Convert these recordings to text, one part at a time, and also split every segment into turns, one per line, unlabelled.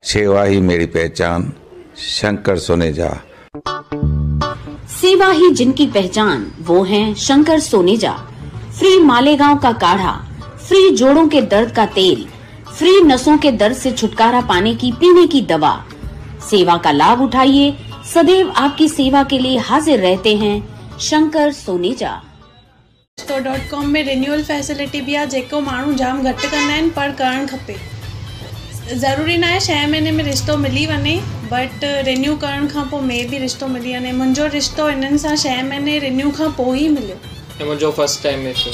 सेवा ही मेरी पहचान, शंकर सोनेजा।
सेवा ही जिनकी पहचान, वो हैं शंकर सोनेजा। फ्री मालेगांव का काढ़ा, फ्री जोड़ों के दर्द का तेल, फ्री नसों के दर्द से छुटकारा पाने की पीने की दवा। सेवा का लाभ उठाइए, सदैव आपकी सेवा के लिए हाजिर रहते हैं शंकर सोनेजा।
.com में रिन्यूअल फैसिलिटी भी आहे, जेको माण्हू जाम घटि कंदा आहिनि पर करणु खपे। ज़रूरी न आहे 6 महीने में रिश्तो मिली वञे, बट रिन्यू करण खां पोइ में बि रिश्तो मिली वञे। मुंहिंजो रिश्तो इन्हनि सां 6 महीने रिन्यू खां पोइ ई मिलियो।
मुंहिंजो फर्स्ट टाइम में थियो,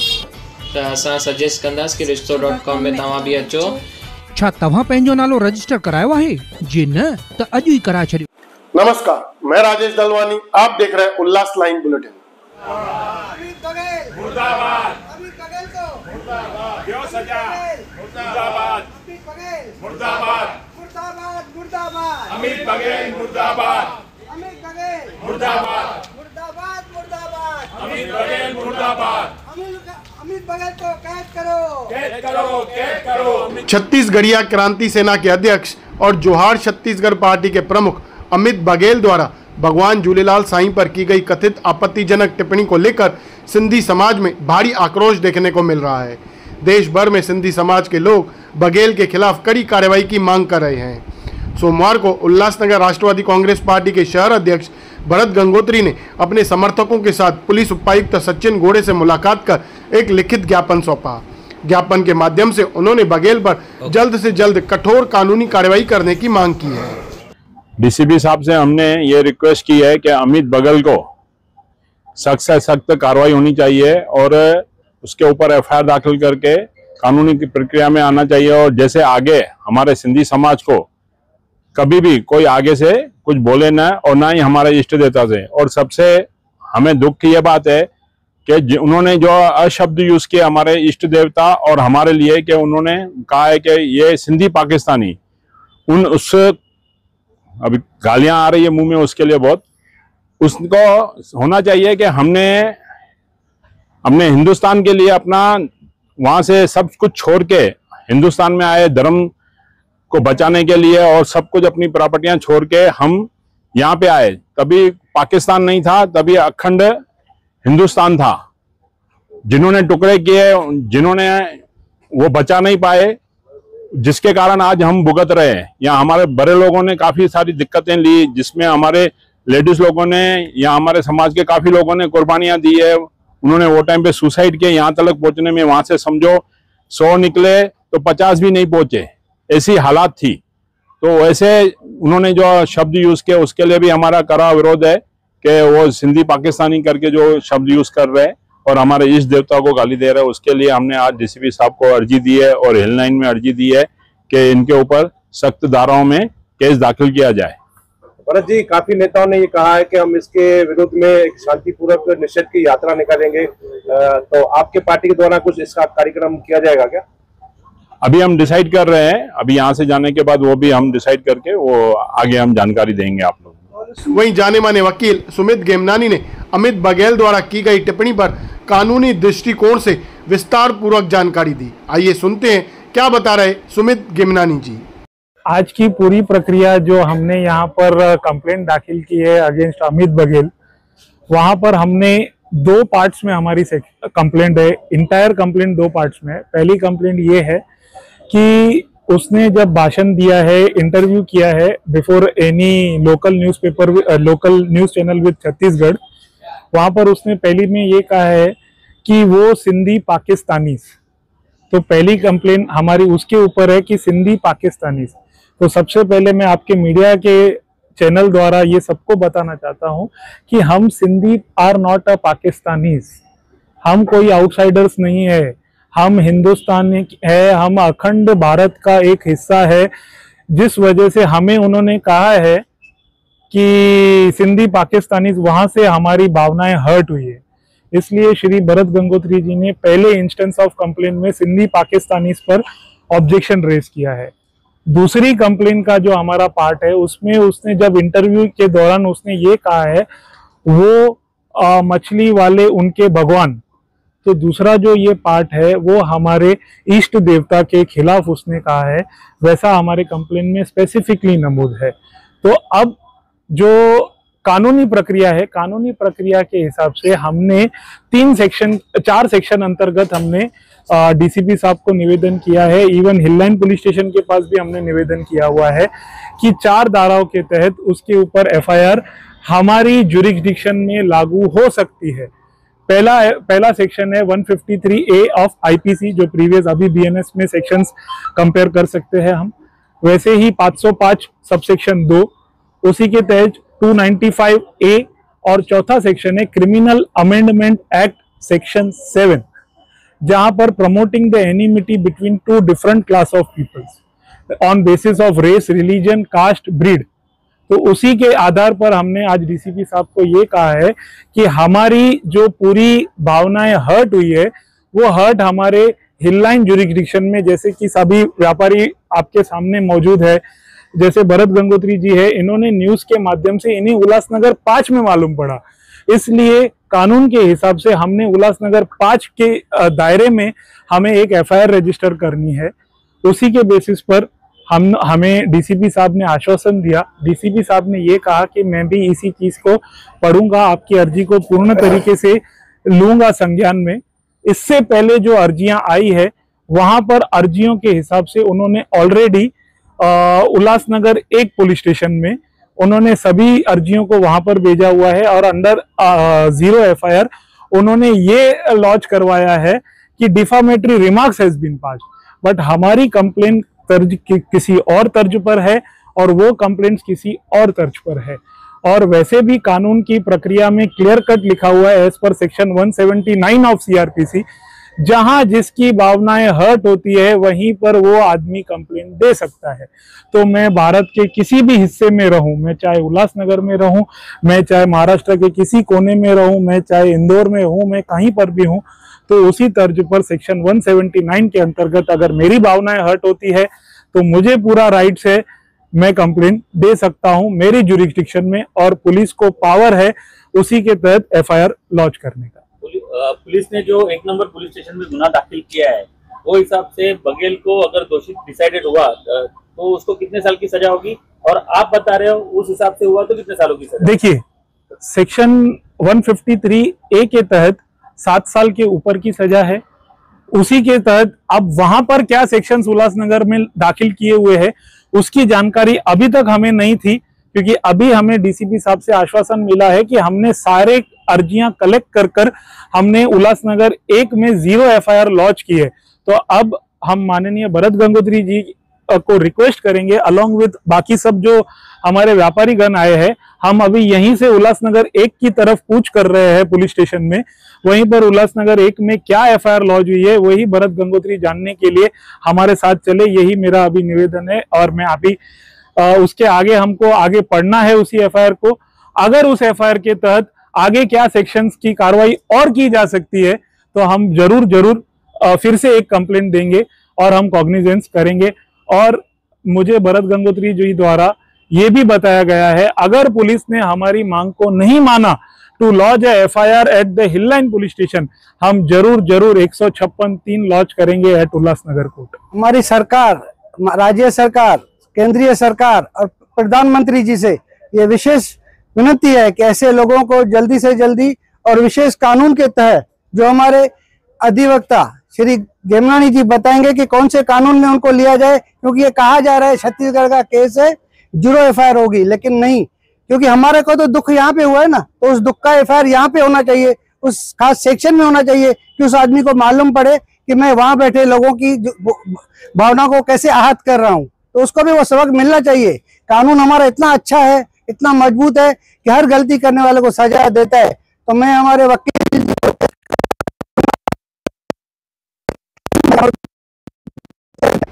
त असां सजेस्ट कंदासीं कि रिश्तो.com में तव्हां बि अचो।
छा तव्हां पंहिंजो नालो रजिस्टर करायो आहे? जे न त अॼु ई कराए छॾियो।
नमस्कार, मैं राजेश दलवानी, आप देख रहे हैं उल्लास लाइन बुलेटिन।
मुर्दाबाद, अमित बघेल को मुर्दाबाद, क्यों सजा मुर्दाबाद, मुर्दाबाद, मुर्दाबाद, मुर्दाबाद, अमित बघेल मुर्दाबाद, अमित बघेल मुर्दाबाद, मुर्दाबाद, मुर्दाबाद, अमित बघेल मुर्दाबाद, अमित बघेल को कैद करो, कैद करो, कैद करो।
छत्तीसगढ़िया क्रांति सेना के अध्यक्ष और जोहार छत्तीसगढ़ पार्टी के प्रमुख अमित बघेल द्वारा भगवान झूलेलाल साईं पर की गई कथित आपत्तिजनक टिप्पणी को लेकर सिंधी समाज में भारी आक्रोश देखने को मिल रहा है। देश भर में सिंधी समाज के लोग बघेल के खिलाफ कड़ी कार्रवाई की मांग कर रहे हैं। सोमवार को उल्लासनगर राष्ट्रवादी कांग्रेस पार्टी के शहर अध्यक्ष भरत गंगोत्री ने अपने समर्थकों के साथ पुलिस उपायुक्त सचिन घोड़े से मुलाकात कर एक लिखित ज्ञापन सौंपा। ज्ञापन के माध्यम से उन्होंने बघेल पर जल्द से जल्द कठोर कानूनी कार्रवाई करने की मांग की है।
डीसीपी साहब से हमने ये रिक्वेस्ट की है कि अमित बघेल को सख्त से सख्त कार्रवाई होनी चाहिए और उसके ऊपर एफआईआर दाखिल करके कानूनी की प्रक्रिया में आना चाहिए। और जैसे आगे हमारे सिंधी समाज को कभी भी कोई आगे से कुछ बोले ना, और ना ही हमारे इष्ट देवता से। और सबसे हमें दुख की यह बात है कि उन्होंने जो अशब्द यूज किए हमारे इष्ट देवता और हमारे लिए, कि उन्होंने कहा है कि ये सिंधी पाकिस्तानी, उस अभी गालियां आ रही है मुंह में उसके लिए बहुत, उसको होना चाहिए कि हमने हिंदुस्तान के लिए अपना वहां से सब कुछ छोड़ के हिंदुस्तान में आए, धर्म को बचाने के लिए और सब कुछ अपनी प्रॉपर्टियां छोड़ के हम यहाँ पे आए। तभी पाकिस्तान नहीं था, तभी अखंड हिंदुस्तान था। जिन्होंने टुकड़े किए, जिन्होंने वो बचा नहीं पाए, जिसके कारण आज हम भुगत रहे हैं। या हमारे बड़े लोगों ने काफी सारी दिक्कतें ली, जिसमें हमारे लेडीज लोगों ने या हमारे समाज के काफी लोगों ने कुर्बानियां दी है। उन्होंने वो टाइम पे सुसाइड किया यहाँ तक पहुंचने में। वहां से समझो 100 निकले तो 50 भी नहीं पहुंचे, ऐसी हालात थी। तो वैसे उन्होंने जो शब्द यूज किया उसके लिए भी हमारा कड़ा विरोध है कि वो सिंधी पाकिस्तानी करके जो शब्द यूज कर रहे हैं और हमारे इष्ट देवता को गाली दे रहे हैं। उसके लिए हमने आज डीसीपी साहब को अर्जी दी है और हेल्पलाइन में अर्जी दी है कि इनके ऊपर सख्त धाराओं में केस दाखिल किया जाए।
भरत जी, काफी नेताओं ने ये कहा है कि हम इसके विरोध में एक शांतिपूर्वक निषेध की यात्रा निकालेंगे, तो आपके पार्टी के द्वारा कुछ इसका कार्यक्रम किया जाएगा क्या?
अभी हम डिसाइड कर रहे हैं, अभी यहाँ से जाने के बाद वो भी हम डिसाइड करके वो आगे हम जानकारी देंगे आप लोग।
वहीं जाने माने वकील सुमित गेमनानी ने अमित बघेल द्वारा की गई टिप्पणी पर कानूनी दृष्टिकोण से विस्तार पूर्वक जानकारी दी। आइए सुनते हैं क्या बता रहे सुमित गेमनानी जी।
आज की पूरी प्रक्रिया जो हमने यहाँ पर कंप्लेंट दाखिल की है अगेंस्ट अमित बघेल, वहाँ पर हमने 2 पार्ट्स में हमारी कंप्लेंट है। इंटायर कंप्लेंट 2 पार्ट्स में है। पहली कंप्लेंट ये है कि उसने जब भाषण दिया है, इंटरव्यू किया है before any local news channel with Chhattisgarh, वहाँ पर उसने पहली में ये कहा है कि वो सिंधी पाकिस्तानी। तो पहली कंप्लेंट हमारी उसके ऊपर है कि सिंधी पाकिस्तानी। तो सबसे पहले मैं आपके मीडिया के चैनल द्वारा ये सबको बताना चाहता हूँ कि हम Sindhi are not a Pakistanis. हम कोई आउटसाइडर्स नहीं है, हम हिंदुस्तानी है, हम अखंड भारत का एक हिस्सा है। जिस वजह से हमें उन्होंने कहा है कि सिंधी पाकिस्तानीज, वहां से हमारी भावनाएं हर्ट हुई है। इसलिए श्री भरत गंगोत्री जी ने पहले इंस्टेंस ऑफ कंप्लेंट में सिंधी पाकिस्तानीज पर ऑब्जेक्शन रेज किया है। दूसरी कंप्लेंट का जो हमारा पार्ट है उसमें उसने जब इंटरव्यू के दौरान उसने ये कहा है वो मछली वाले उनके भगवान तो दूसरा जो ये पार्ट है वो हमारे इष्ट देवता के खिलाफ उसने कहा है, वैसा हमारे कंप्लेन में स्पेसिफिकली नमूद है। तो अब जो कानूनी प्रक्रिया है, कानूनी प्रक्रिया के हिसाब से हमने 4 सेक्शन अंतर्गत हमने डीसीपी साहब को निवेदन किया है। इवन हिल लाइन पुलिस स्टेशन के पास भी हमने निवेदन किया हुआ है कि 4 धाराओं के तहत उसके ऊपर एफआईआर हमारी जुरिस्डिक्शन में लागू हो सकती है। पहला सेक्शन है 153A ऑफ आईपीसी, जो प्रीवियस अभी बीएनएस में सेक्शंस कंपेयर कर सकते हैं हम। वैसे ही 505 सबसेक्शन 2, उसी के तहत 295A, और चौथा सेक्शन है क्रिमिनल अमेंडमेंट एक्ट सेक्शन 7, जहां पर promoting the enmity between 2 different class of peoples on basis of race, religion, caste, breed. तो उसी के आधार पर हमने आज डीसीपी साहब को ये कहा है कि हमारी जो पूरी भावनाएं हर्ट हुई है, वो हर्ट हमारे हिल लाइन जुरिस्डिक्शन में, जैसे कि सभी व्यापारी आपके सामने मौजूद है, जैसे भरत गंगोत्री जी है, इन्होंने न्यूज के माध्यम से इन्हें उल्लासनगर 5 में मालूम पड़ा। इसलिए कानून के हिसाब से हमने उल्लासनगर 5 के दायरे में हमें एक एफआईआर रजिस्टर करनी है। उसी के बेसिस पर हमें डीसीपी साहब ने आश्वासन दिया। डीसीपी साहब ने ये कहा कि मैं भी इसी चीज को पढ़ूंगा, आपकी अर्जी को पूर्ण तरीके से लूंगा संज्ञान में। इससे पहले जो अर्जियां आई है, वहां पर अर्जियों के हिसाब से उन्होंने ऑलरेडी उल्लासनगर 1 पुलिस स्टेशन में उन्होंने सभी अर्जियों को वहां पर भेजा हुआ है, और अंडर 0 एफआईआर उन्होंने ये लॉन्च करवाया है कि defamatory remarks has been passed, but हमारी कंप्लेन तर्ज किसी और तर्ज पर है और वो कंप्लेंट्स किसी और तर्ज पर है। और वैसे भी कानून की प्रक्रिया में क्लियर कट लिखा हुआ है as per section 179 of CrPC, जहां जिसकी भावनाएं हर्ट होती है वहीं पर वो आदमी कंप्लेंट दे सकता है। तो मैं भारत के किसी भी हिस्से में रहूं, मैं चाहे उल्लासनगर में रहूं, मैं चाहे महाराष्ट्र के किसी कोने में रहूं, मैं चाहे इंदौर में हूं, मैं कहीं पर भी हूं, तो उसी तर्ज पर सेक्शन 179 के अंतर्गत अगर मेरी भावनाएं हर्ट होती है तो मुझे पूरा राइट्स है, मैं कंप्लेंट दे सकता हूं मेरी जुरिस्डिक्शन में, और पुलिस को पावर है उसी के तहत एफआईआर लॉन्च करने का।
पुलिस ने जो 1 नंबर पुलिस स्टेशन में गुना दाखिल किया है, वो हिसाब से बघेल को अगर दोषी डिसाइडेड हुआ तो उसको कितने साल की सजा होगी, और आप बता रहे हो उस हिसाब से हुआ तो कितने सालों की सजा?
देखिए, सेक्शन 153A के तहत 7 साल के ऊपर की सजा है। उसी के तहत अब वहां पर क्या सेक्शंस उल्लासनगर में दाखिल किए हुए हैं उसकी जानकारी अभी तक हमें नहीं थी, क्योंकि अभी हमें डीसीपी साहब से आश्वासन मिला है कि हमने सारे अर्जियां कलेक्ट कर हमने उल्लासनगर 1 में 0 एफआईआर लॉन्च की है। तो अब हम माननीय भरत गंगोत्री जी को रिक्वेस्ट करेंगे, अलॉन्ग विद बाकी सब जो हमारे व्यापारी गण आए हैं, हम अभी यहीं से उल्लासनगर 1 की तरफ कूच कर रहे हैं पुलिस स्टेशन में। वहीं पर उल्लासनगर 1 में क्या एफआईआर लॉन्च हुई है वही भरत गंगोत्री जानने के लिए हमारे साथ चले, यही मेरा अभी निवेदन है। और मैं अभी उसके आगे हमको आगे पढ़ना है उसी एफआईआर को। अगर उस एफआईआर के तहत आगे क्या सेक्शंस की कार्रवाई और की जा सकती है तो हम जरूर फिर से एक कंप्लेंट देंगे और हम कॉग्निजेंस करेंगे। और मुझे भरत गंगोत्री जी द्वारा ये भी बताया गया है, अगर पुलिस ने हमारी मांग को नहीं माना to launch FIR at the Hill Line police station, हम जरूर 156(3) लॉन्च करेंगे एट उल्लासनगर कोर्ट।
हमारी सरकार, राज्य सरकार, केंद्रीय सरकार और प्रधानमंत्री जी से ये विशेष विनती है कि ऐसे लोगों को जल्दी से जल्दी और विशेष कानून के तहत, जो हमारे अधिवक्ता श्री गेमरानी जी बताएंगे कि कौन से कानून में उनको लिया जाए, क्योंकि ये कहा जा रहा है छत्तीसगढ़ का केस है 0 एफआईआर होगी, लेकिन नहीं, क्योंकि हमारे को तो दुख यहाँ पे हुआ है ना, तो उस दुख का एफआईआर यहाँ पे होना चाहिए, उस खास सेक्शन में होना चाहिए कि उस आदमी को मालूम पड़े कि मैं वहां बैठे लोगों की भावना को कैसे आहत कर रहा हूँ, तो उसको भी वो सबक मिलना चाहिए। कानून हमारा इतना अच्छा है, इतना मजबूत है कि हर गलती करने वाले को सजा देता है। तो मैं हमारे वकील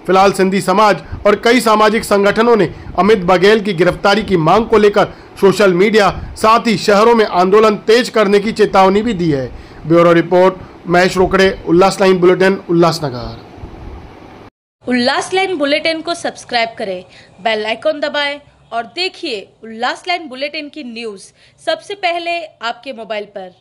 फिलहाल सिंधी समाज और कई सामाजिक संगठनों ने अमित बघेल की गिरफ्तारी की मांग को लेकर सोशल मीडिया साथ ही शहरों में आंदोलन तेज करने की चेतावनी भी दी है। ब्यूरो रिपोर्ट, महेश रोकड़े, उल्लास लाइन बुलेटिन, उल्लासनगर।
उल्लास लाइन बुलेटिन को सब्सक्राइब करें, बेल आइकॉन दबाएं और देखिए उल्लास लाइन बुलेटिन की न्यूज़ सबसे पहले आपके मोबाइल पर।